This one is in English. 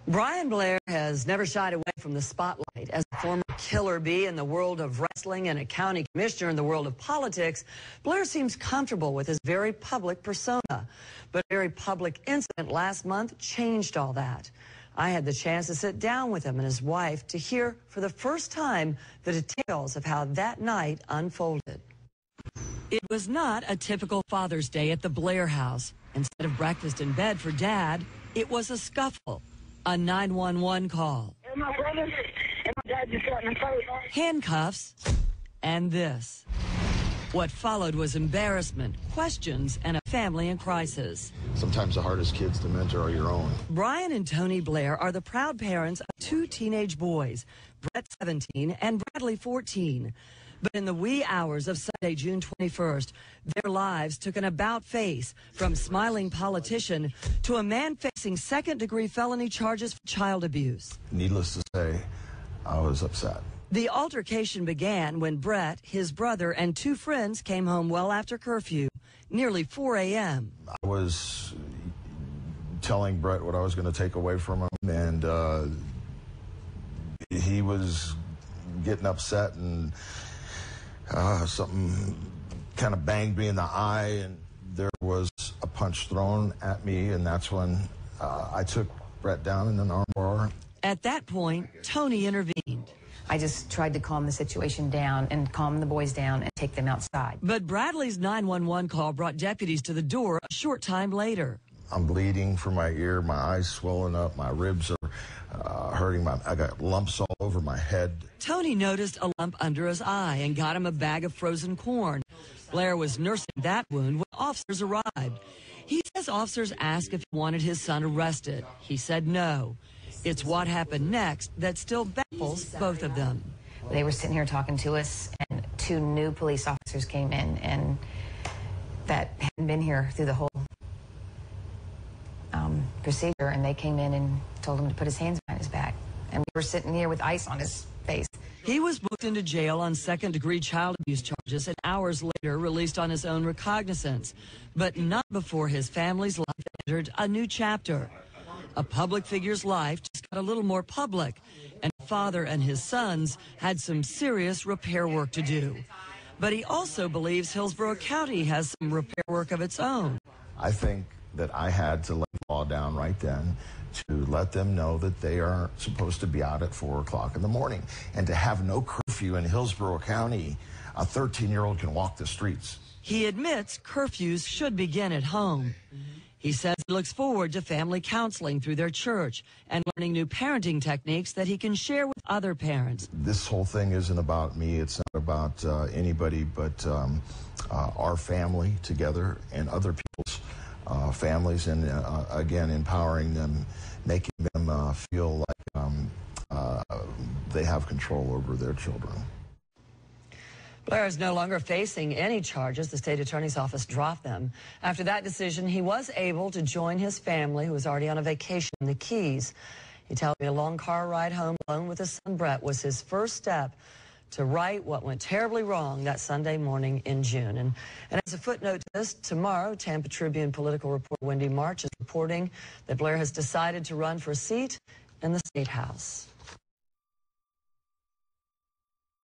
Brian Blair has never shied away from the spotlight. As a former killer bee in the world of wrestling and a county commissioner in the world of politics, Blair seems comfortable with his very public persona. But a very public incident last month changed all that. I had the chance to sit down with him and his wife to hear for the first time the details of how that night unfolded. It was not a typical Father's Day at the Blair house. Instead of breakfast in bed for Dad, it was a scuffle. A 911 call. My brother and my dad just got in a fight. Handcuffs, and this. What followed was embarrassment, questions, and a family in crisis. Sometimes the hardest kids to mentor are your own. Brian and Toni Blair are the proud parents of two teenage boys, Brett 17 and Bradley 14. But in the wee hours of Sunday, June 21st, their lives took an about-face from smiling politician to a man facing second-degree felony charges for child abuse. Needless to say, I was upset. The altercation began when Brett, his brother, and two friends came home well after curfew, nearly 4 a.m. I was telling Brett what I was going to take away from him, and he was getting upset, and something kind of banged me in the eye, and there was a punch thrown at me, and that's when I took Brett down in an armbar. At that point, Toni intervened. I just tried to calm the situation down and calm the boys down and take them outside. But Bradley's 911 call brought deputies to the door a short time later. I'm bleeding from my ear, my eyes swollen up, my ribs are hurting, I got lumps all over my head. Toni noticed a lump under his eye and got him a bag of frozen corn. Blair was nursing that wound when officers arrived. He says officers asked if he wanted his son arrested. He said no. It's what happened next that still baffles both of them. They were sitting here talking to us, and two new police officers came in, and that hadn't been here through the whole procedure, and they came in and told him to put his hands behind his back. And we were sitting here with ice on his face. He was booked into jail on second-degree child abuse charges and hours later released on his own recognizance, but not before his family's life entered a new chapter. A public figure's life just got a little more public, and father and his sons had some serious repair work to do. But he also believes Hillsborough County has some repair work of its own. I think that I had to let the law down right then to let them know that they are supposed to be out at 4 o'clock in the morning. And to have no curfew in Hillsborough County, a 13-year-old can walk the streets. He admits curfews should begin at home. He says he looks forward to family counseling through their church and learning new parenting techniques that he can share with other parents. This whole thing isn't about me. It's not about anybody but our family together and other people's families, and again, empowering them, making them feel like they have control over their children. Blair is no longer facing any charges. The state attorney's office dropped them. After that decision, he was able to join his family, who was already on a vacation in the Keys. He tells me a long car ride home alone with his son Brett was his first step to right what went terribly wrong that Sunday morning in June. And as a footnote to this, tomorrow, Tampa Tribune political reporter Wendy March is reporting that Blair has decided to run for a seat in the State House.